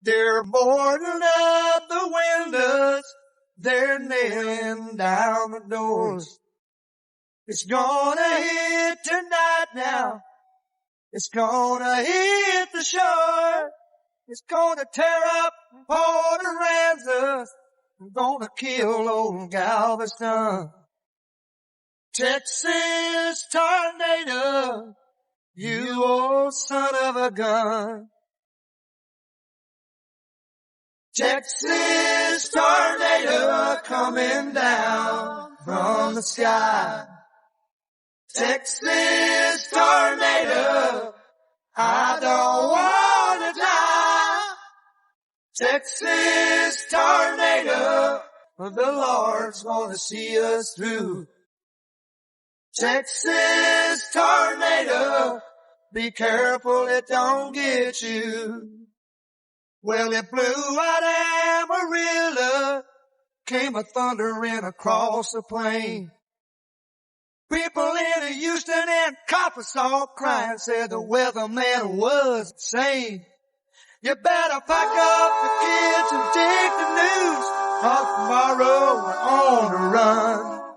They're boarding up the windows. They're nailing down the doors. It's gonna hit tonight now. It's gonna hit the shore. It's gonna tear up Port Aransas. It's gonna kill old Galveston. Texas tornado, you old son of a gun. Texas tornado coming down from the sky. Texas tornado, I don't wanna die. Texas tornado, the Lord's gonna see us through. Texas tornado, be careful it don't get you. Well, it blew out Amarillo, came a thundering across the plain. People in Houston and Coppersaw crying said the weatherman was insane. You better pack up the kids and take the news, 'cause tomorrow we're on the run.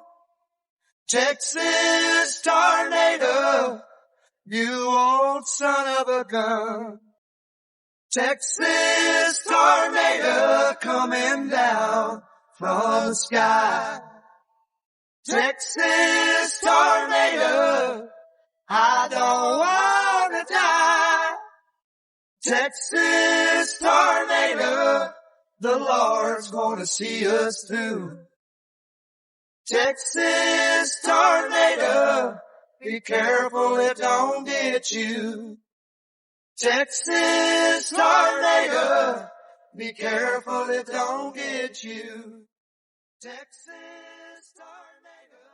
Texas tornado, you old son of a gun. Texas tornado coming down from the sky. Texas tornado, I don't wanna die. Texas tornado, the Lord's gonna see us through. Texas tornado, be careful it don't get you. Texas tornado, be careful it don't get you. Texas tornado.